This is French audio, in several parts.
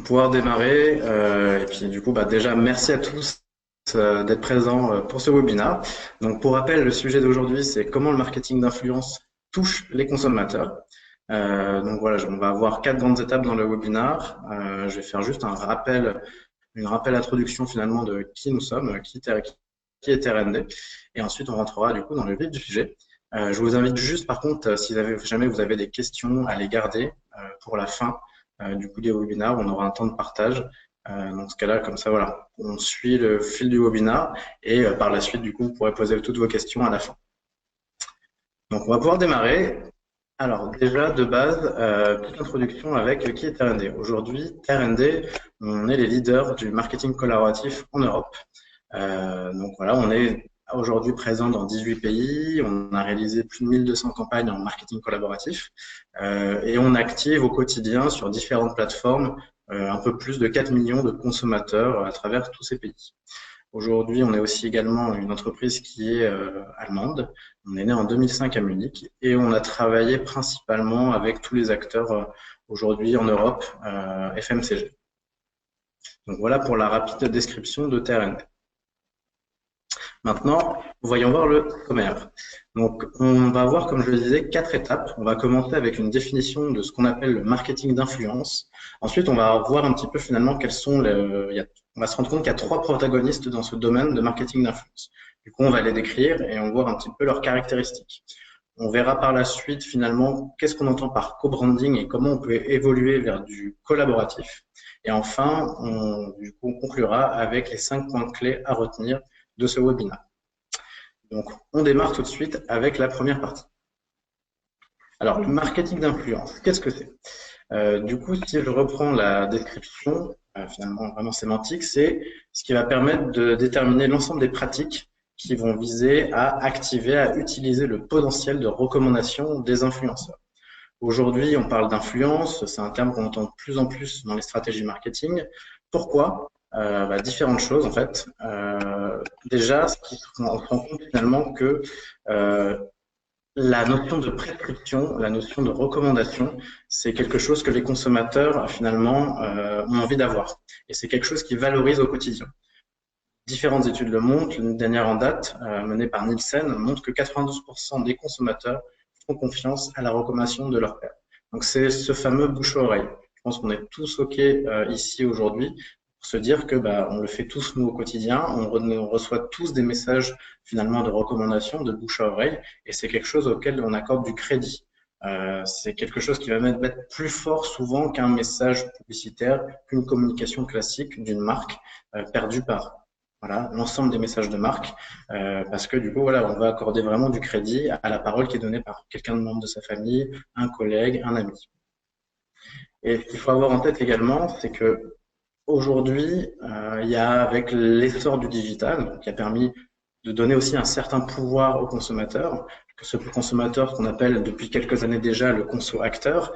Pouvoir démarrer. Et puis du coup, déjà, merci à tous d'être présents pour ce webinaire. Donc pour rappel, le sujet d'aujourd'hui, c'est comment le marketing d'influence touche les consommateurs. Donc voilà, on va avoir 4 grandes étapes dans le webinaire. Je vais faire juste une rappel introduction finalement de qui nous sommes, qui est TRND. Et ensuite, on rentrera du coup dans le vif du sujet. Je vous invite juste, par contre, si jamais vous avez des questions, à les garder pour la fin du coup des webinaires. On aura un temps de partage. Dans ce cas-là, comme ça, voilà, on suit le fil du webinaire et par la suite, du coup, vous pourrez poser toutes vos questions à la fin. Donc, on va pouvoir démarrer. Alors, déjà, de base, petite introduction avec qui est TRND. Aujourd'hui, TRND, on est les leaders du marketing collaboratif en Europe. Donc voilà, on est aujourd'hui présent dans 18 pays, on a réalisé plus de 1200 campagnes en marketing collaboratif et on active au quotidien sur différentes plateformes un peu plus de 4 millions de consommateurs à travers tous ces pays. Aujourd'hui, on est aussi également une entreprise qui est allemande. On est né en 2005 à Munich et on a travaillé principalement avec tous les acteurs aujourd'hui en Europe FMCG. Donc voilà pour la rapide description de TRN. Maintenant, voyons voir le sommaire. Donc, on va voir, comme je le disais, 4 étapes. On va commencer avec une définition de ce qu'on appelle le marketing d'influence. Ensuite, on va voir un petit peu finalement quels sont on va se rendre compte qu'il y a 3 protagonistes dans ce domaine de marketing d'influence. Du coup, on va les décrire et on va voir un petit peu leurs caractéristiques. On verra par la suite finalement qu'est-ce qu'on entend par co-branding et comment on peut évoluer vers du collaboratif. Et enfin, du coup, on conclura avec les 5 points clés à retenir de ce webinaire. Donc, on démarre tout de suite avec la première partie. Alors, le marketing d'influence, qu'est-ce que c'est? Du coup, si je reprends la description, finalement vraiment sémantique, c'est ce qui va permettre de déterminer l'ensemble des pratiques qui vont viser à activer, à utiliser le potentiel de recommandation des influenceurs. Aujourd'hui, on parle d'influence, c'est un terme qu'on entend de plus en plus dans les stratégies marketing. Pourquoi? Différentes choses en fait. Déjà, on se rend compte finalement que la notion de prescription, la notion de recommandation, c'est quelque chose que les consommateurs finalement ont envie d'avoir. Et c'est quelque chose qui valorise au quotidien. Différentes études le montrent. Une dernière en date, menée par Nielsen, montre que 92% des consommateurs font confiance à la recommandation de leur père. Donc c'est ce fameux bouche-oreille. Je pense qu'on est tous OK ici aujourd'hui pour se dire que on le fait tous nous au quotidien. On reçoit tous des messages finalement de recommandation, de bouche à oreille, et c'est quelque chose auquel on accorde du crédit. C'est quelque chose qui va même être plus fort souvent qu'un message publicitaire, qu'une communication classique d'une marque perdue par voilà, l'ensemble des messages de marque, parce que du coup, voilà, on va accorder vraiment du crédit à la parole qui est donnée par quelqu'un de membre de sa famille, un collègue, un ami. Et ce qu'il faut avoir en tête également, c'est que aujourd'hui, il y a avec l'essor du digital, qui a permis de donner aussi un certain pouvoir aux consommateurs, que ce consommateur, qu'on appelle depuis quelques années déjà le conso-acteur,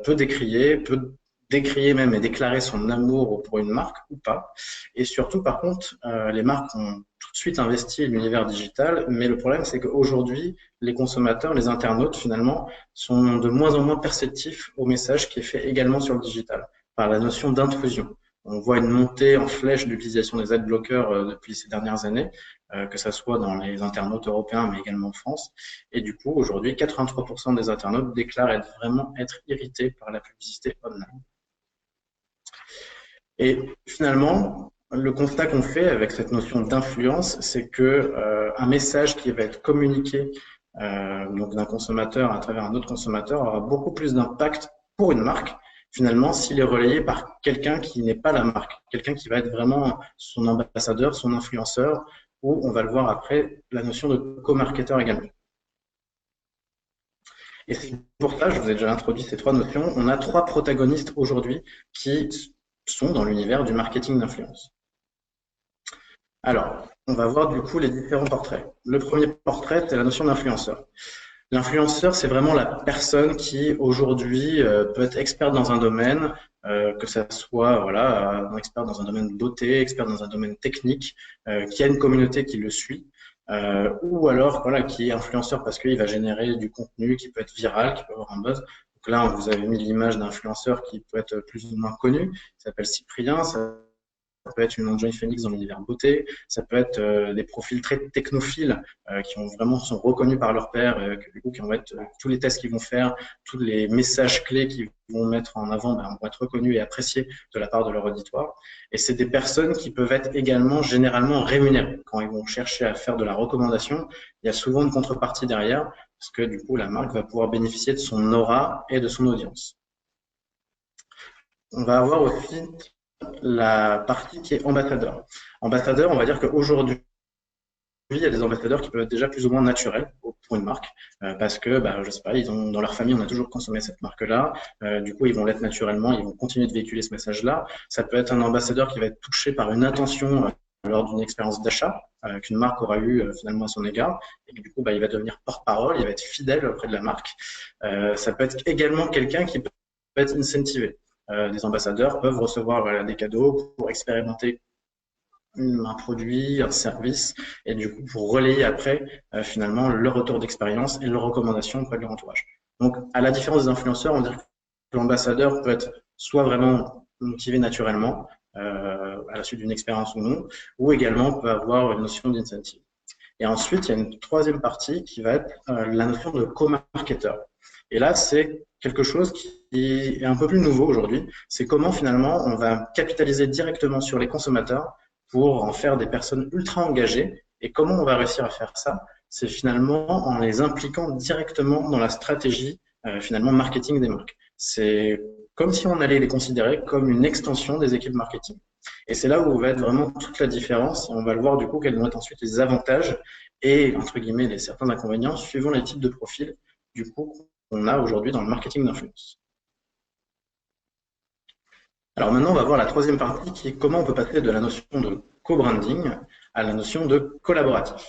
peut décrier même et déclarer son amour pour une marque ou pas. Et surtout, par contre, les marques ont tout de suite investi l'univers digital, mais le problème, c'est qu'aujourd'hui, les consommateurs, les internautes, finalement, sont de moins en moins perceptifs au message qui est fait également sur le digital, par la notion d'intrusion. On voit une montée en flèche de l'utilisation des adblockers depuis ces dernières années, que ce soit dans les internautes européens, mais également en France. Et du coup, aujourd'hui, 83% des internautes déclarent vraiment être irrités par la publicité online. Et finalement, le constat qu'on fait avec cette notion d'influence, c'est que un message qui va être communiqué donc d'un consommateur à travers un autre consommateur aura beaucoup plus d'impact pour une marque, finalement, s'il est relayé par quelqu'un qui n'est pas la marque, quelqu'un qui va être vraiment son ambassadeur, son influenceur, ou on va le voir après, la notion de co-marketeur également. Et c'est pour ça, je vous ai déjà introduit ces 3 notions, on a 3 protagonistes aujourd'hui qui sont dans l'univers du marketing d'influence. Alors, on va voir du coup les différents portraits. Le premier portrait, c'est la notion d'influenceur. L'influenceur, c'est vraiment la personne qui aujourd'hui peut être experte dans un domaine, que ça soit voilà, un expert dans un domaine de beauté, expert dans un domaine technique, qui a une communauté qui le suit, ou alors voilà, qui est influenceur parce qu'il va générer du contenu qui peut être viral, qui peut avoir un buzz. Donc là, vous avez mis l'image d'influenceur qui peut être plus ou moins connu, il s'appelle Cyprien, ça peut être une Enjoy Phoenix dans l'univers beauté, ça peut être des profils très technophiles qui ont vraiment sont reconnus par leur pairs, du coup, qui vont être tous les tests qu'ils vont faire, tous les messages clés qu'ils vont mettre en avant, vont être reconnus et appréciés de la part de leur auditoire. Et c'est des personnes qui peuvent être également généralement rémunérées. Quand ils vont chercher à faire de la recommandation, il y a souvent une contrepartie derrière, parce que du coup, la marque va pouvoir bénéficier de son aura et de son audience. On va avoir aussi la partie qui est ambassadeur. Ambassadeur, on va dire qu'aujourd'hui, il y a des ambassadeurs qui peuvent être déjà plus ou moins naturels pour une marque, parce que, je sais pas, ils ont, dans leur famille, on a toujours consommé cette marque-là, du coup, ils vont l'être naturellement, ils vont continuer de véhiculer ce message-là. Ça peut être un ambassadeur qui va être touché par une attention lors d'une expérience d'achat qu'une marque aura eu finalement à son égard, et du coup, il va devenir porte-parole, il va être fidèle auprès de la marque. Ça peut être également quelqu'un qui peut être incentivé. Des ambassadeurs peuvent recevoir des cadeaux pour expérimenter un produit, un service, et du coup pour relayer après finalement leur retour d'expérience et leurs recommandations auprès de leur entourage. Donc à la différence des influenceurs, on dirait que l'ambassadeur peut être soit vraiment motivé naturellement à la suite d'une expérience ou non, ou également peut avoir une notion d'incentive. Et ensuite, il y a une troisième partie qui va être la notion de co-marketeur. Et là, c'est quelque chose qui est un peu plus nouveau aujourd'hui. C'est comment finalement on va capitaliser directement sur les consommateurs pour en faire des personnes ultra engagées. Et comment on va réussir à faire ça? C'est finalement en les impliquant directement dans la stratégie finalement marketing des marques. C'est comme si on allait les considérer comme une extension des équipes marketing. Et c'est là où va être vraiment toute la différence. Et on va le voir du coup quels vont être ensuite les avantages et entre guillemets les certains inconvénients suivant les types de profils du coup qu'on a aujourd'hui dans le marketing d'influence. Alors maintenant, on va voir la troisième partie qui est comment on peut passer de la notion de co-branding à la notion de collaboratif.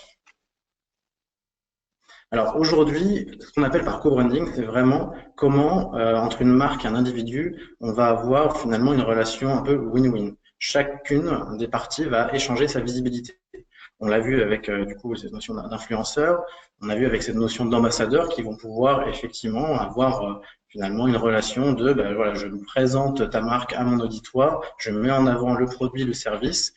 Alors aujourd'hui, ce qu'on appelle par co-branding, c'est vraiment comment, entre une marque et un individu, on va avoir finalement une relation un peu win-win. Chacune des parties va échanger sa visibilité. On l'a vu avec du coup cette notion d'influenceur, on a vu avec cette notion d'ambassadeur qui vont pouvoir effectivement avoir finalement une relation de voilà, je me présente ta marque à mon auditoire, je mets en avant le produit, le service.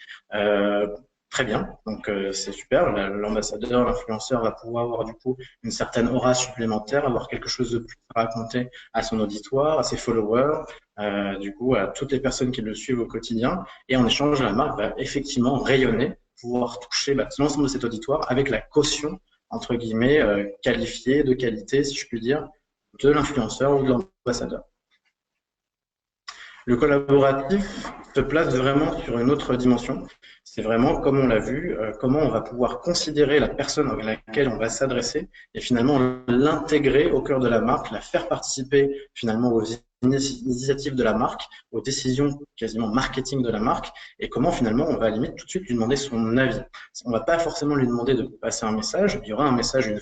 Très bien, donc c'est super. L'ambassadeur, l'influenceur va pouvoir avoir du coup une certaine aura supplémentaire, avoir quelque chose de plus à raconter à son auditoire, à ses followers, du coup à toutes les personnes qui le suivent au quotidien. Et en échange, la marque va effectivement rayonner, pouvoir toucher l'ensemble de cet auditoire avec la caution entre guillemets qualifiée, de qualité, si je puis dire, de l'influenceur ou de l'ambassadeur. Le collaboratif se place vraiment sur une autre dimension. C'est vraiment, comme on l'a vu, comment on va pouvoir considérer la personne à laquelle on va s'adresser et finalement l'intégrer au cœur de la marque, la faire participer finalement aux initiatives de la marque, aux décisions quasiment marketing de la marque et comment finalement on va à la limite tout de suite lui demander son avis. On ne va pas forcément lui demander de passer un message, il y aura un message, une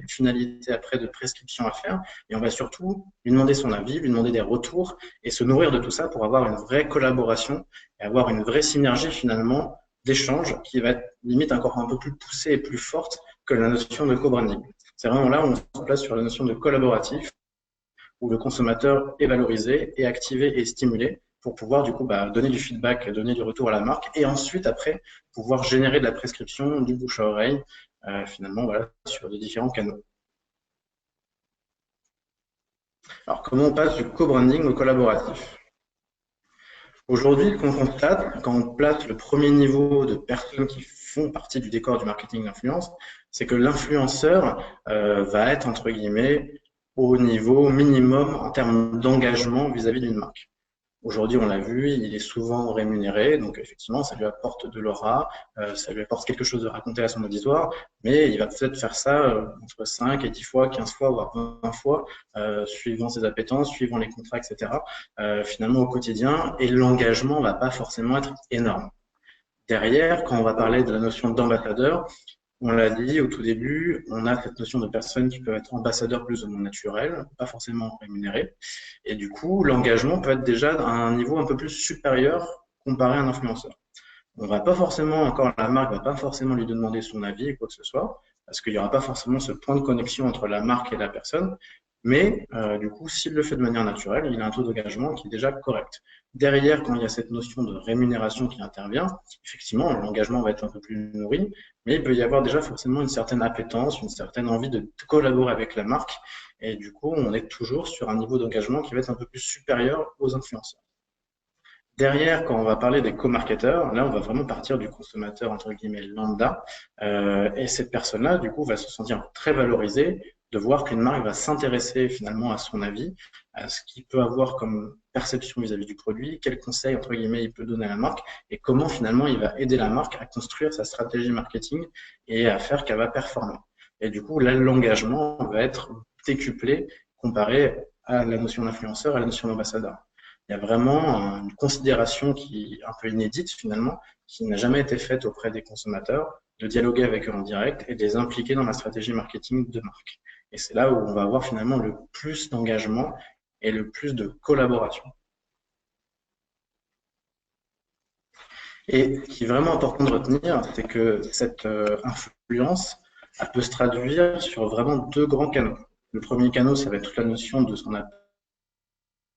finalité après de prescription à faire et on va surtout lui demander son avis, lui demander des retours et se nourrir de tout ça pour avoir une vraie collaboration et avoir une vraie synergie finalement d'échange qui va être limite encore un peu plus poussée et plus forte que la notion de co-branding. C'est vraiment là où on se place sur la notion de collaboratif, où le consommateur est valorisé, est activé et stimulé pour pouvoir du coup donner du feedback, donner du retour à la marque et ensuite après pouvoir générer de la prescription, du bouche à oreille, finalement voilà, sur les différents canaux. Alors comment on passe du co-branding au collaboratif? Aujourd'hui, qu'on constate, quand on place le premier niveau de personnes qui font partie du décor du marketing d'influence, c'est que l'influenceur va être, entre guillemets, au niveau minimum en termes d'engagement vis-à-vis d'une marque. Aujourd'hui, on l'a vu, il est souvent rémunéré, donc effectivement, ça lui apporte de l'aura, ça lui apporte quelque chose de raconter à son auditoire, mais il va peut-être faire ça entre 5 et 10 fois, 15 fois, voire 20 fois, suivant ses appétences, suivant les contrats, etc., finalement au quotidien, et l'engagement va pas forcément être énorme. Derrière, quand on va parler de la notion d'ambassadeur, on l'a dit au tout début, on a cette notion de personnes qui peuvent être ambassadeurs plus ou moins naturels, pas forcément rémunérés. Et du coup, l'engagement peut être déjà à un niveau un peu plus supérieur comparé à un influenceur. On va pas forcément, encore la marque va pas forcément lui demander son avis ou quoi que ce soit, parce qu'il n'y aura pas forcément ce point de connexion entre la marque et la personne. Mais du coup, s'il le fait de manière naturelle, il a un taux d'engagement qui est déjà correct. Derrière, quand il y a cette notion de rémunération qui intervient, effectivement, l'engagement va être un peu plus nourri, mais il peut y avoir déjà forcément une certaine appétence, une certaine envie de collaborer avec la marque. Et du coup, on est toujours sur un niveau d'engagement qui va être un peu plus supérieur aux influenceurs. Derrière, quand on va parler des co-marketeurs, là, on va vraiment partir du consommateur, entre guillemets, lambda. Et cette personne-là, du coup, va se sentir très valorisée de voir qu'une marque va s'intéresser finalement à son avis, à ce qu'il peut avoir comme perception vis-à-vis du produit, quels conseils, entre guillemets, il peut donner à la marque et comment finalement il va aider la marque à construire sa stratégie marketing et à faire qu'elle va performer. Et du coup, là, l'engagement va être décuplé comparé à la notion d'influenceur, à la notion d'ambassadeur. Il y a vraiment une considération qui est un peu inédite finalement, qui n'a jamais été faite auprès des consommateurs, de dialoguer avec eux en direct et de les impliquer dans la stratégie marketing de marque. Et c'est là où on va avoir finalement le plus d'engagement et le plus de collaboration. Et ce qui est vraiment important de retenir, c'est que cette influence, elle peut se traduire sur vraiment deux grands canaux. Le premier canal, ça va être toute la notion de ce qu'on appelle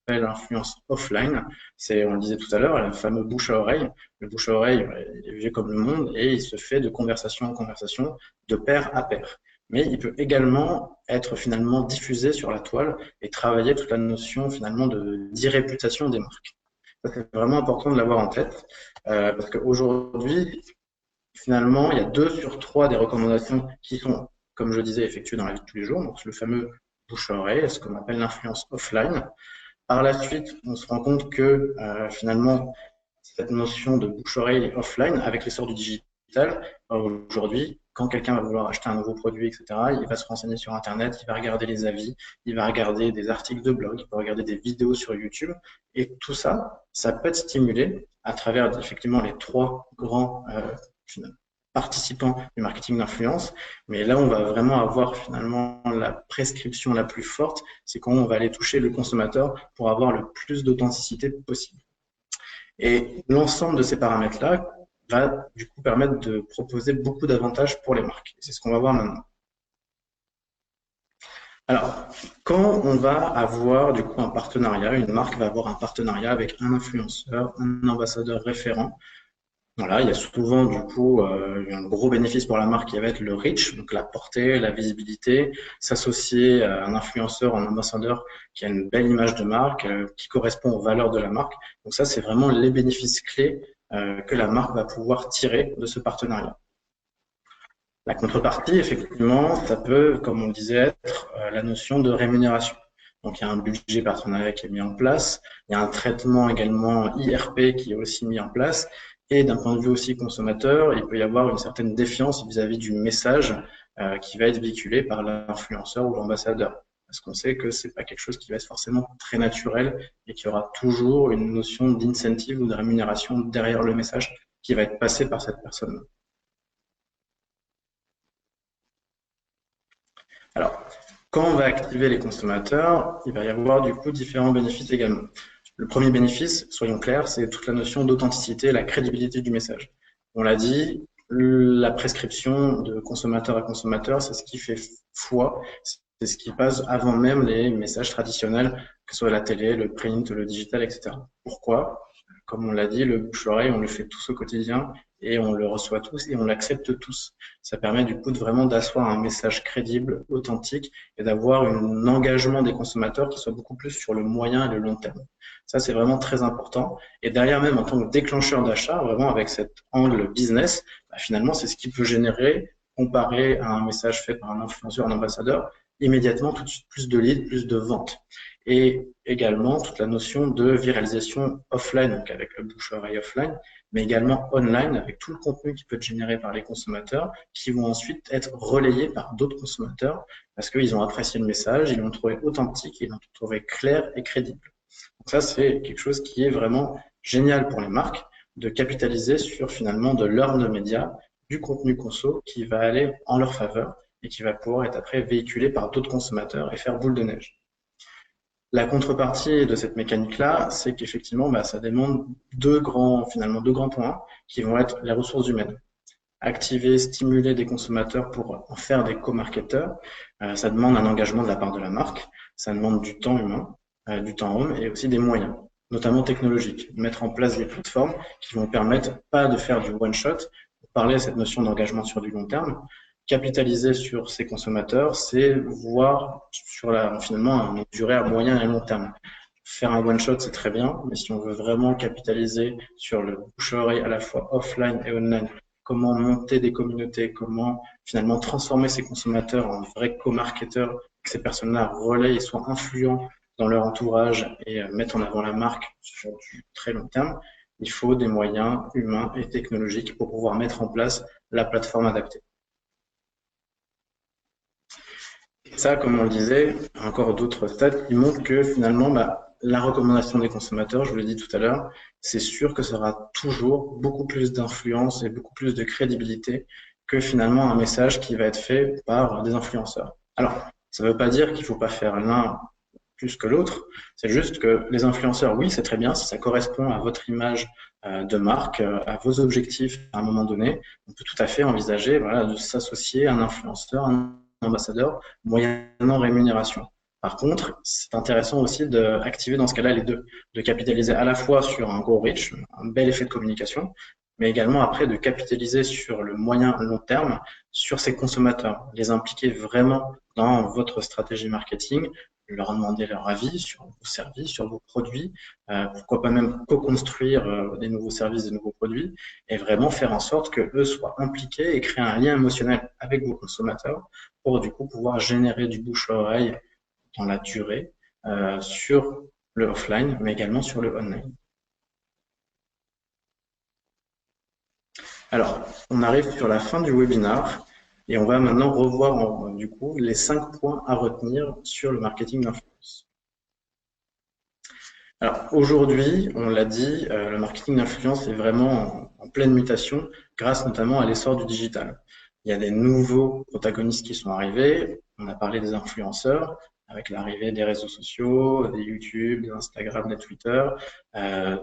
l'influence offline. C'est, on le disait tout à l'heure, le fameux bouche à oreille. Le bouche à oreille, il est vieux comme le monde et il se fait de conversation en conversation, de pair à pair. Mais il peut également être finalement diffusé sur la toile et travailler toute la notion finalement d'irréputation des marques. C'est vraiment important de l'avoir en tête parce qu'aujourd'hui, finalement, il y a 2 sur 3 des recommandations qui sont, comme je disais, effectuées dans la vie de tous les jours. Donc, le fameux bouche à oreille, ce qu'on appelle l'influence offline. Par la suite, on se rend compte que finalement, cette notion de bouche-oreille offline, avec l'essor du digital, aujourd'hui, quand quelqu'un va vouloir acheter un nouveau produit, etc., il va se renseigner sur Internet, il va regarder les avis, il va regarder des articles de blog, il va regarder des vidéos sur YouTube. Et tout ça, ça peut être stimulé à travers effectivement les 3 grands participants du marketing d'influence. Mais là, on va vraiment avoir finalement la prescription la plus forte, c'est quand on va aller toucher le consommateur pour avoir le plus d'authenticité possible. Et l'ensemble de ces paramètres-là va du coup permettre de proposer beaucoup d'avantages pour les marques. C'est ce qu'on va voir maintenant. Alors, quand on va avoir du coup un partenariat, une marque va avoir un partenariat avec un influenceur, un ambassadeur référent. Voilà, il y a souvent du coup un gros bénéfice pour la marque qui va être le reach, donc la portée, la visibilité, s'associer à un influenceur, un ambassadeur qui a une belle image de marque, qui correspond aux valeurs de la marque. Donc ça, c'est vraiment les bénéfices clés que la marque va pouvoir tirer de ce partenariat. La contrepartie, effectivement, ça peut, comme on le disait, être la notion de rémunération. Donc, il y a un budget partenariat qui est mis en place, il y a un traitement également IRP qui est aussi mis en place, et d'un point de vue aussi consommateur, il peut y avoir une certaine défiance vis-à-vis du message qui va être véhiculé par l'influenceur ou l'ambassadeur. Parce qu'on sait que c'est pas quelque chose qui va être forcément très naturel et qu'il y aura toujours une notion d'incentive ou de rémunération derrière le message qui va être passé par cette personne. Alors, quand on va activer les consommateurs, il va y avoir du coup différents bénéfices également. Le premier bénéfice, soyons clairs, c'est toute la notion d'authenticité, la crédibilité du message. On l'a dit, la prescription de consommateur à consommateur, c'est ce qui fait foi, c'est ce qui passe avant même les messages traditionnels, que ce soit la télé, le print, le digital, etc. Pourquoi? Comme on l'a dit, le bouche-oreille, on le fait tous au quotidien et on le reçoit tous et on l'accepte tous. Ça permet du coup de vraiment d'asseoir un message crédible, authentique et d'avoir un engagement des consommateurs qui soit beaucoup plus sur le moyen et le long terme. Ça, c'est vraiment très important. Et derrière même, en tant que déclencheur d'achat, vraiment avec cet angle business, bah, finalement, c'est ce qui peut générer, comparé à un message fait par un influenceur, un ambassadeur, immédiatement tout de suite plus de leads, plus de ventes. Et également toute la notion de viralisation offline, donc avec le bouche-oreille offline, mais également online avec tout le contenu qui peut être généré par les consommateurs, qui vont ensuite être relayés par d'autres consommateurs parce qu'ils ont apprécié le message, ils l'ont trouvé authentique, ils l'ont trouvé clair et crédible. Donc ça, c'est quelque chose qui est vraiment génial pour les marques de capitaliser sur finalement de l'earned media, du contenu conso qui va aller en leur faveur et qui va pouvoir être après véhiculé par d'autres consommateurs et faire boule de neige. La contrepartie de cette mécanique-là, c'est qu'effectivement, bah, ça demande deux grands points qui vont être les ressources humaines. Activer, stimuler des consommateurs pour en faire des co-marketeurs, ça demande un engagement de la part de la marque. Ça demande du temps humain, du temps homme et aussi des moyens, notamment technologiques. Mettre en place des plateformes qui vont permettre pas de faire du one-shot, pour parler de cette notion d'engagement sur du long terme, capitaliser sur ces consommateurs, c'est voir sur finalement une durée à moyen et long terme. Faire un one-shot, c'est très bien, mais si on veut vraiment capitaliser sur le bouche-à-oreille à la fois offline et online, comment monter des communautés, comment finalement transformer ces consommateurs en vrais co-marketeurs, que ces personnes-là relaient et soient influents dans leur entourage et mettent en avant la marque sur du très long terme, il faut des moyens humains et technologiques pour pouvoir mettre en place la plateforme adaptée. Ça, comme on le disait, encore d'autres stats qui montrent que finalement, la recommandation des consommateurs, je vous l'ai dit tout à l'heure, c'est sûr que ça aura toujours beaucoup plus d'influence et beaucoup plus de crédibilité que finalement un message qui va être fait par des influenceurs. Alors, ça ne veut pas dire qu'il ne faut pas faire l'un plus que l'autre, c'est juste que les influenceurs, oui, c'est très bien, si ça correspond à votre image de marque, à vos objectifs à un moment donné, on peut tout à fait envisager de s'associer à un influenceur, un ambassadeur, moyennant rémunération. Par contre, c'est intéressant aussi d'activer dans ce cas-là les deux, de capitaliser à la fois sur un gros reach, un bel effet de communication, mais également après de capitaliser sur le moyen long terme, sur ces consommateurs, les impliquer vraiment dans votre stratégie marketing, leur demander leur avis sur vos services, sur vos produits, pourquoi pas même co-construire des nouveaux services, des nouveaux produits, et vraiment faire en sorte que eux soient impliqués et créer un lien émotionnel avec vos consommateurs pour du coup pouvoir générer du bouche à oreille dans la durée sur le offline, mais également sur le online. Alors, on arrive sur la fin du webinaire et on va maintenant revoir du coup les 5 points à retenir sur le marketing d'influence. Alors aujourd'hui, on l'a dit, le marketing d'influence est vraiment en pleine mutation grâce notamment à l'essor du digital. Il y a des nouveaux protagonistes qui sont arrivés. On a parlé des influenceurs avec l'arrivée des réseaux sociaux, des YouTube, des Instagram, des Twitter.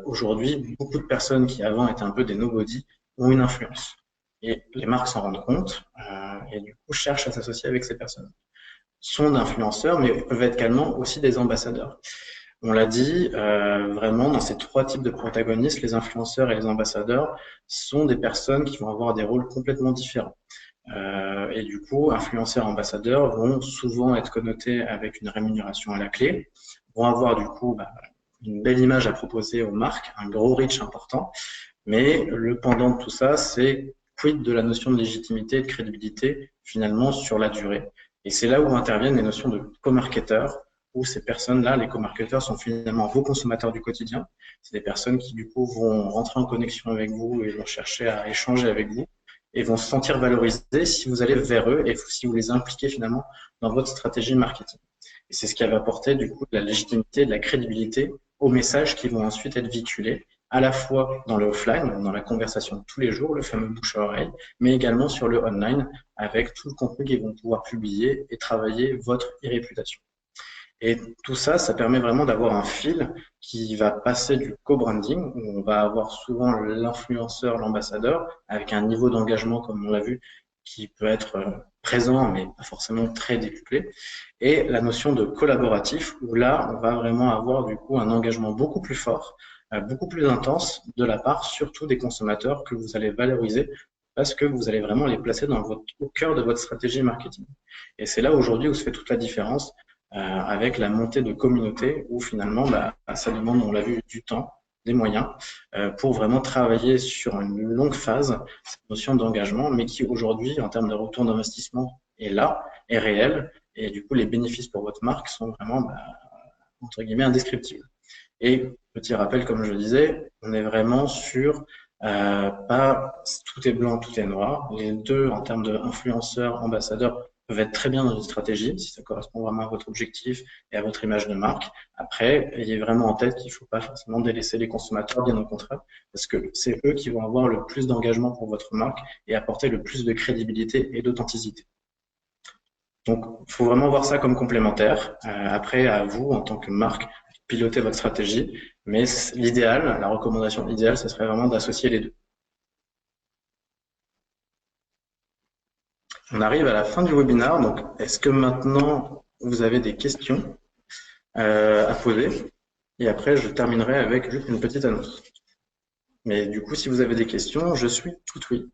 Aujourd'hui, beaucoup de personnes qui avant étaient un peu des nobody ont une influence. Et les marques s'en rendent compte et du coup cherchent à s'associer avec ces personnes. Sont d'influenceurs, mais peuvent être également aussi des ambassadeurs. On l'a dit, vraiment, dans ces 3 types de protagonistes, les influenceurs et les ambassadeurs sont des personnes qui vont avoir des rôles complètement différents. Et du coup, influenceurs, ambassadeurs vont souvent être connotés avec une rémunération à la clé, vont avoir du coup une belle image à proposer aux marques, un gros reach important, mais le pendant de tout ça, c'est quid de la notion de légitimité et de crédibilité finalement sur la durée. Et c'est là où interviennent les notions de co-marketeurs, où ces personnes-là, les co-marketeurs, sont finalement vos consommateurs du quotidien. C'est des personnes qui du coup vont rentrer en connexion avec vous et vont chercher à échanger avec vous et vont se sentir valorisés si vous allez vers eux et si vous les impliquez finalement dans votre stratégie marketing. Et c'est ce qui va apporter du coup de la légitimité, de la crédibilité aux messages qui vont ensuite être véhiculés à la fois dans le offline, dans la conversation de tous les jours, le fameux bouche à oreille, mais également sur le online avec tout le contenu qu'ils vont pouvoir publier et travailler votre e-réputation. Et tout ça, ça permet vraiment d'avoir un fil qui va passer du co-branding, où on va avoir souvent l'influenceur, l'ambassadeur, avec un niveau d'engagement, comme on l'a vu, qui peut être présent, mais pas forcément très décuplé, et la notion de collaboratif, où là, on va vraiment avoir du coup un engagement beaucoup plus fort, beaucoup plus intense de la part surtout des consommateurs que vous allez valoriser parce que vous allez vraiment les placer au cœur de votre stratégie marketing. Et c'est là aujourd'hui où se fait toute la différence avec la montée de communautés où finalement, ça demande, on l'a vu, du temps, des moyens pour vraiment travailler sur une longue phase, cette notion d'engagement, mais qui aujourd'hui, en termes de retour d'investissement, est là, est réel, et du coup, les bénéfices pour votre marque sont vraiment, entre guillemets, indescriptibles. Et petit rappel, comme je le disais, on est vraiment sur pas tout est blanc, tout est noir. Les deux, en termes d'influenceurs, ambassadeurs, peuvent être très bien dans une stratégie, si ça correspond vraiment à votre objectif et à votre image de marque. Après, ayez vraiment en tête qu'il ne faut pas forcément délaisser les consommateurs, bien au contraire, parce que c'est eux qui vont avoir le plus d'engagement pour votre marque et apporter le plus de crédibilité et d'authenticité. Donc, il faut vraiment voir ça comme complémentaire. Après, à vous, en tant que marque, piloter votre stratégie. Mais l'idéal, la recommandation idéale, ce serait vraiment d'associer les deux. On arrive à la fin du webinaire. Donc, est-ce que maintenant, vous avez des questions? à poser. Et après, je terminerai avec juste une petite annonce. Mais du coup, si vous avez des questions, je suis tout oui.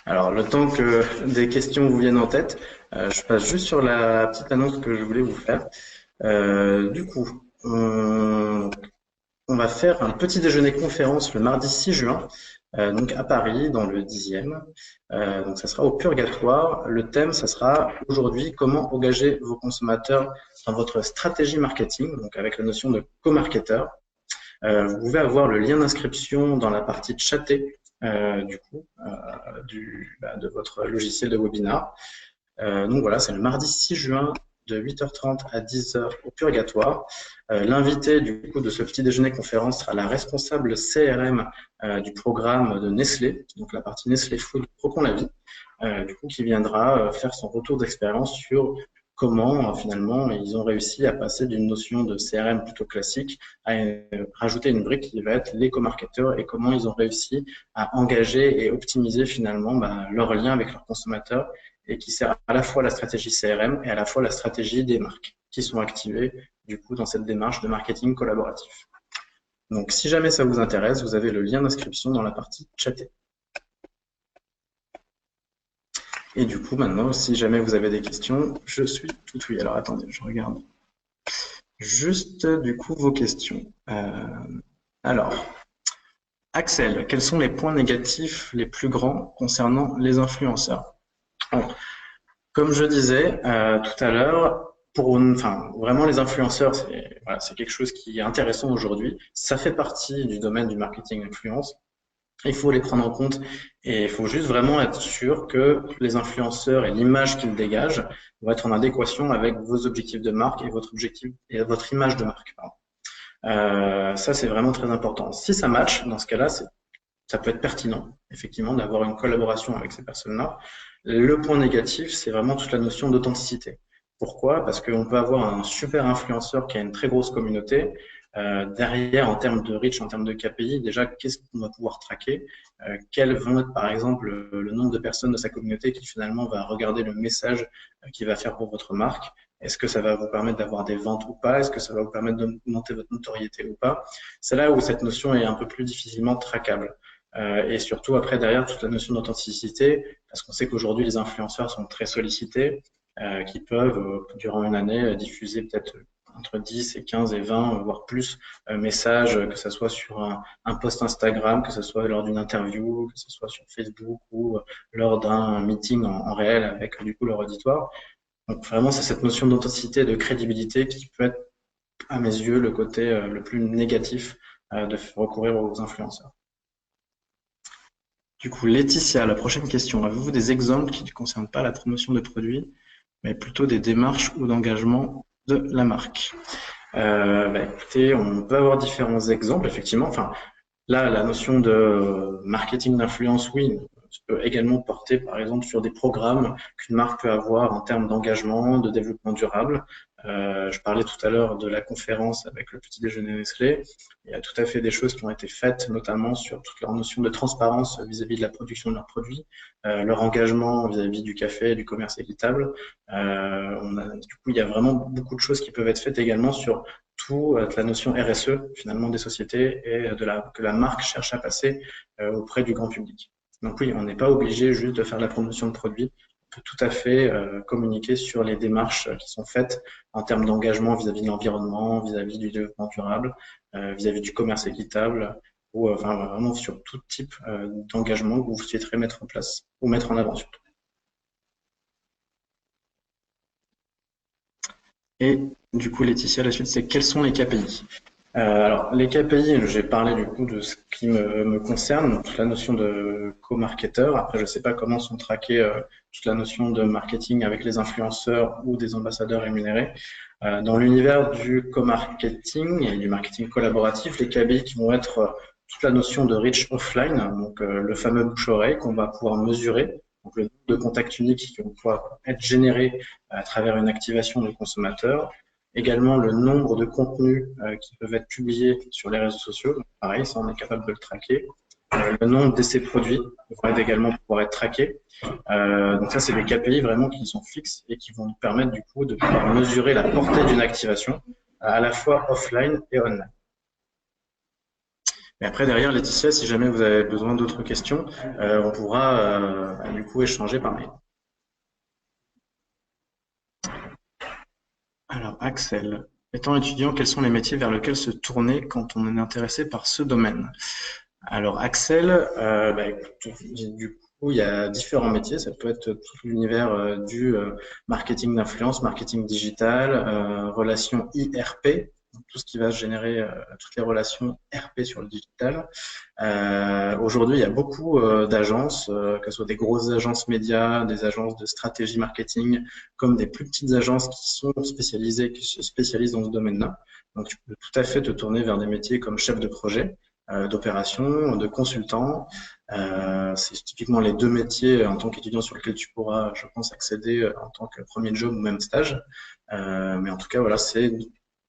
Alors, le temps que des questions vous viennent en tête, je passe juste sur la petite annonce que je voulais vous faire. Du coup, on va faire un petit déjeuner conférence le mardi 6 juin, donc à Paris, dans le 10e. Donc ça sera au Purgatoire. Le thème, ça sera aujourd'hui comment engager vos consommateurs dans votre stratégie marketing, donc avec la notion de co-marketeur. Vous pouvez avoir le lien d'inscription dans la partie chatée de votre logiciel de webinar. Donc voilà, c'est le mardi 6 juin de 8h30 à 10h au Purgatoire. L'invité du coup de ce petit déjeuner conférence sera la responsable CRM du programme de Nestlé, donc la partie Nestlé Food Procon la vie, du coup qui viendra faire son retour d'expérience sur comment finalement ils ont réussi à passer d'une notion de CRM plutôt classique à rajouter une brique qui va être l'éco-marketeur et comment ils ont réussi à engager et optimiser finalement leur lien avec leurs consommateurs et qui sert à la fois la stratégie CRM et à la fois la stratégie des marques qui sont activées du coup dans cette démarche de marketing collaboratif. Donc si jamais ça vous intéresse, vous avez le lien d'inscription dans la partie chatée. Et du coup maintenant, si jamais vous avez des questions, je suis tout oui. Alors attendez, je regarde juste du coup vos questions. Alors, Axel, quels sont les points négatifs les plus grands concernant les influenceurs? Alors, comme je disais tout à l'heure, vraiment les influenceurs, c'est quelque chose qui est intéressant aujourd'hui. Ça fait partie du domaine du marketing influence. Il faut les prendre en compte et il faut juste vraiment être sûr que les influenceurs et l'image qu'ils dégagent vont être en adéquation avec vos objectifs de marque et votre image de marque. Ça, c'est vraiment très important. Si ça match, dans ce cas-là, ça peut être pertinent, effectivement, d'avoir une collaboration avec ces personnes-là. Le point négatif, c'est vraiment toute la notion d'authenticité. Pourquoi? Parce qu'on peut avoir un super influenceur qui a une très grosse communauté. Derrière, en termes de reach, en termes de KPI, déjà, qu'est-ce qu'on va pouvoir traquer? Quels vont être, par exemple, le nombre de personnes de sa communauté qui finalement va regarder le message qu'il va faire pour votre marque? Est-ce que ça va vous permettre d'avoir des ventes ou pas? Est-ce que ça va vous permettre de monter votre notoriété ou pas? C'est là où cette notion est un peu plus difficilement traquable. Et surtout, après, derrière, toute la notion d'authenticité, parce qu'on sait qu'aujourd'hui, les influenceurs sont très sollicités, qui peuvent, durant une année, diffuser peut-être entre 10 et 15 et 20, voire plus, messages, que ce soit sur un post Instagram, que ce soit lors d'une interview, que ce soit sur Facebook ou lors d'un meeting en réel avec, du coup, leur auditoire. Donc, vraiment, c'est cette notion d'authenticité et de crédibilité qui peut être, à mes yeux, le côté le plus négatif de recourir aux influenceurs. Du coup, Laetitia, la prochaine question. Avez-vous des exemples qui ne concernent pas la promotion de produits, mais plutôt des démarches ou d'engagement de la marque? Écoutez, on peut avoir différents exemples, effectivement. Enfin, là, la notion de marketing d'influence, oui, peut également porter, par exemple, sur des programmes qu'une marque peut avoir en termes d'engagement, de développement durable. Je parlais tout à l'heure de la conférence avec le petit déjeuner Nestlé. Il y a tout à fait des choses qui ont été faites, notamment sur toute leur notion de transparence vis-à-vis de la production de leurs produits, leur engagement vis-à-vis du café et du commerce équitable. Du coup, il y a vraiment beaucoup de choses qui peuvent être faites également sur toute la notion RSE finalement des sociétés et que la marque cherche à passer auprès du grand public. Donc oui, on n'est pas obligé juste de faire la promotion de produits. On peut tout à fait communiquer sur les démarches qui sont faites en termes d'engagement vis-à-vis de l'environnement, vis-à-vis du développement durable, vis-à-vis du commerce équitable, ou enfin vraiment sur tout type d'engagement que vous souhaiterez mettre en place ou mettre en avant surtout. Et du coup, Laetitia, la suite, c'est quels sont les KPI? Alors, les KPI, j'ai parlé du coup de ce qui me concerne, toute la notion de co-marketeur. Après, je ne sais pas comment sont traquées toute la notion de marketing avec les influenceurs ou des ambassadeurs rémunérés. Dans l'univers du co-marketing et du marketing collaboratif, les KPI qui vont être toute la notion de reach offline, donc le fameux bouche-oreille qu'on va pouvoir mesurer, donc le nombre de contacts uniques qui vont pouvoir être générés à travers une activation du consommateur. également le nombre de contenus qui peuvent être publiés sur les réseaux sociaux. Donc, pareil, ça on est capable de le traquer. Le nombre d'essais produits devrait également pouvoir être traqué. Donc ça, c'est des KPI vraiment qui sont fixes et qui vont nous permettre du coup de pouvoir mesurer la portée d'une activation à la fois offline et online. Et après, derrière, Laetitia, si jamais vous avez besoin d'autres questions, on pourra du coup échanger par mail. Alors, Axel, étant étudiant, quels sont les métiers vers lesquels se tourner quand on est intéressé par ce domaine? Alors, Axel, écoute, du coup, il y a différents métiers. Ça peut être tout l'univers du marketing d'influence, marketing digital, relations IRP, tout ce qui va générer toutes les relations RP sur le digital. Aujourd'hui, il y a beaucoup d'agences, que ce soit des grosses agences médias, des agences de stratégie marketing, comme des plus petites agences qui sont spécialisées, qui se spécialisent dans ce domaine-là. Donc, tu peux tout à fait te tourner vers des métiers comme chef de projet, d'opération, de consultant. C'est typiquement les deux métiers en tant qu'étudiant sur lesquels tu pourras, je pense, accéder en tant que premier job ou même stage. Mais en tout cas, voilà, c'est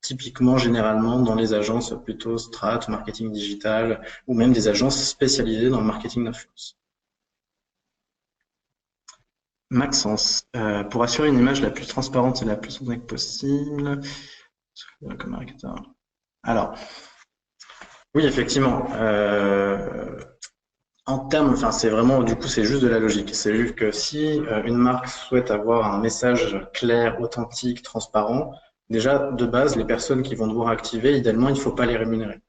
typiquement, généralement, dans les agences plutôt strat, marketing digital, ou même des agences spécialisées dans le marketing d'influence. Maxence, pour assurer une image la plus transparente et la plus honnête possible, comme marketeur. Alors, oui, effectivement. En termes, enfin, c'est vraiment, du coup, c'est juste de la logique. C'est juste que si une marque souhaite avoir un message clair, authentique, transparent, déjà, de base, les personnes qui vont devoir activer, idéalement, il ne faut pas les rémunérer.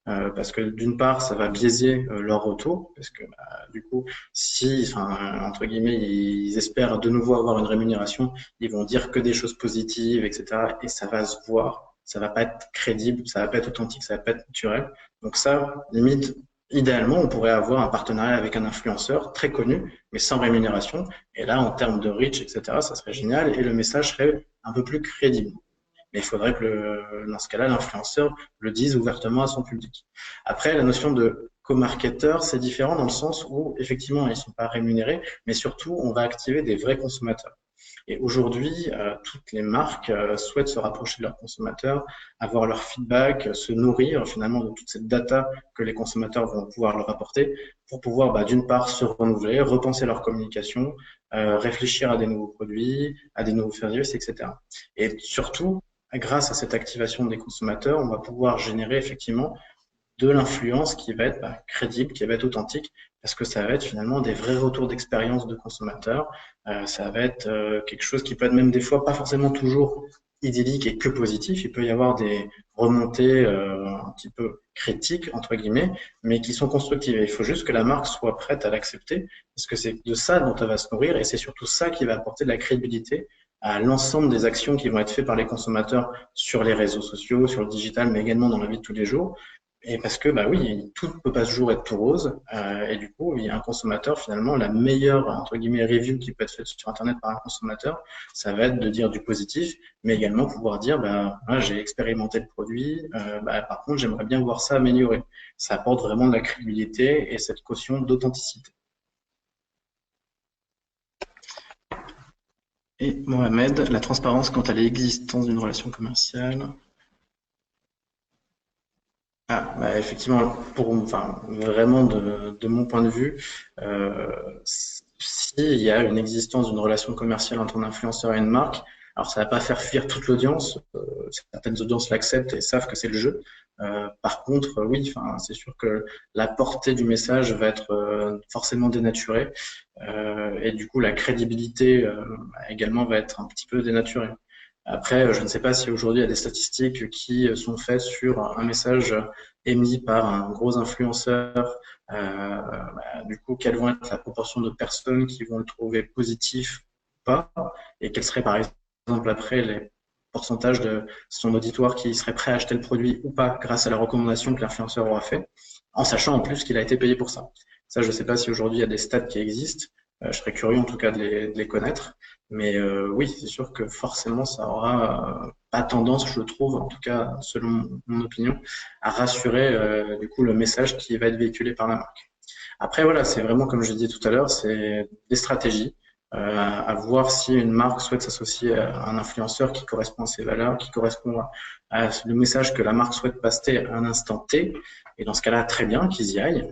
Parce que d'une part, ça va biaiser leur retour, parce que du coup, si, enfin, entre guillemets, ils espèrent de nouveau avoir une rémunération, ils vont dire que des choses positives, etc. Et ça va se voir, ça va pas être crédible, ça va pas être authentique, ça va pas être naturel. Donc ça, limite, idéalement, on pourrait avoir un partenariat avec un influenceur très connu, mais sans rémunération. Et là, en termes de reach, etc., ça serait génial et le message serait un peu plus crédible. Mais il faudrait que, dans ce cas-là, l'influenceur le dise ouvertement à son public. Après, la notion de co-marketeur, c'est différent dans le sens où, effectivement, ils ne sont pas rémunérés, mais surtout, on va activer des vrais consommateurs. Et aujourd'hui, toutes les marques souhaitent se rapprocher de leurs consommateurs, avoir leur feedback, se nourrir finalement de toute cette data que les consommateurs vont pouvoir leur apporter pour pouvoir, d'une part, se renouveler, repenser leur communication, réfléchir à des nouveaux produits, à des nouveaux services, etc. Et surtout, grâce à cette activation des consommateurs, on va pouvoir générer effectivement de l'influence qui va être crédible, qui va être authentique, parce que ça va être finalement des vrais retours d'expérience de consommateurs. Ça va être quelque chose qui peut être même des fois pas forcément toujours idyllique et que positif. Il peut y avoir des remontées un petit peu critiques, entre guillemets, mais qui sont constructives. Et il faut juste que la marque soit prête à l'accepter, parce que c'est de ça dont elle va se nourrir, et c'est surtout ça qui va apporter de la crédibilité à l'ensemble des actions qui vont être faites par les consommateurs sur les réseaux sociaux, sur le digital, mais également dans la vie de tous les jours. Et parce que, oui, tout ne peut pas toujours être tout rose. Et du coup, il y a un consommateur, finalement, la meilleure, entre guillemets, review qui peut être faite sur Internet par un consommateur, ça va être de dire du positif, mais également pouvoir dire, moi, j'ai expérimenté le produit, par contre, j'aimerais bien voir ça améliorer. Ça apporte vraiment de la crédibilité et cette caution d'authenticité. Et Mohamed, la transparence quant à l'existence d'une relation commerciale. Effectivement, vraiment de mon point de vue, s'il y a une existence d'une relation commerciale entre un influenceur et une marque, alors ça va pas faire fuir toute l'audience. Certaines audiences l'acceptent et savent que c'est le jeu. Par contre, oui, c'est sûr que la portée du message va être forcément dénaturée et du coup la crédibilité également va être un petit peu dénaturée. Après, je ne sais pas si aujourd'hui il y a des statistiques qui sont faites sur un message émis par un gros influenceur. Du coup, quelle vont être la proportion de personnes qui vont le trouver positif ou pas, et quels seraient par exemple après les pourcentages de son auditoire qui serait prêt à acheter le produit ou pas grâce à la recommandation que l'influenceur aura fait, en sachant en plus qu'il a été payé pour ça. Ça, je ne sais pas si aujourd'hui il y a des stats qui existent. Je serais curieux en tout cas de les connaître. Mais oui, c'est sûr que forcément, ça aura pas tendance, je trouve, en tout cas selon mon opinion, à rassurer du coup le message qui va être véhiculé par la marque. Après, voilà, c'est vraiment comme je disais tout à l'heure, c'est des stratégies. à voir si une marque souhaite s'associer à un influenceur qui correspond à ses valeurs, qui correspond à le message que la marque souhaite passer à un instant T. Et dans ce cas-là, très bien qu'ils y aillent.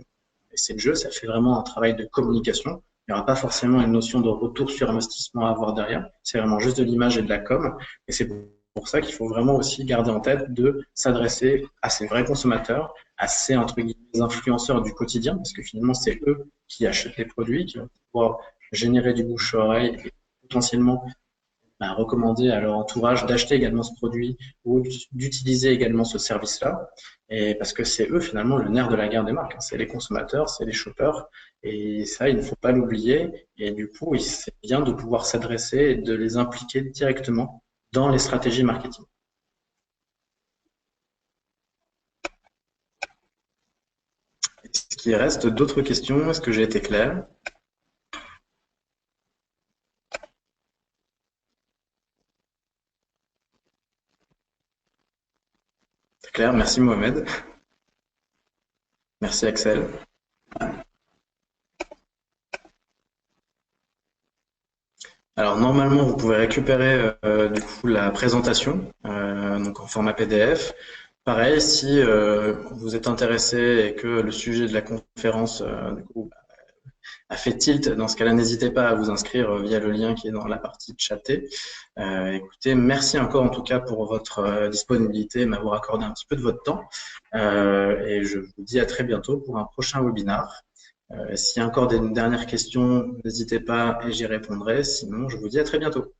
Et c'est le jeu, ça fait vraiment un travail de communication. Il n'y aura pas forcément une notion de retour sur investissement à avoir derrière. C'est vraiment juste de l'image et de la com. Et c'est pour ça qu'il faut vraiment aussi garder en tête de s'adresser à ces vrais consommateurs, à ces entre guillemets influenceurs du quotidien, parce que finalement c'est eux qui achètent les produits, qui vont pouvoir générer du bouche à oreille et potentiellement recommander à leur entourage d'acheter également ce produit ou d'utiliser également ce service-là. Et parce que c'est eux finalement le nerf de la guerre des marques. C'est les consommateurs, c'est les shoppers. Et ça, il ne faut pas l'oublier. Et du coup, c'est bien de pouvoir s'adresser et de les impliquer directement dans les stratégies marketing. Est-ce qu'il reste d'autres questions? Est-ce que j'ai été clair? C'est clair, merci Mohamed. Merci Axel. Alors normalement, vous pouvez récupérer du coup la présentation donc en format PDF. Pareil, si vous êtes intéressé et que le sujet de la conférence du coup, a fait tilt, dans ce cas-là, n'hésitez pas à vous inscrire via le lien qui est dans la partie chatée. Écoutez, merci encore en tout cas pour votre disponibilité, m'avoir accordé un petit peu de votre temps. Et je vous dis à très bientôt pour un prochain webinar. S'il y a encore des dernières questions, n'hésitez pas et j'y répondrai. Sinon, je vous dis à très bientôt.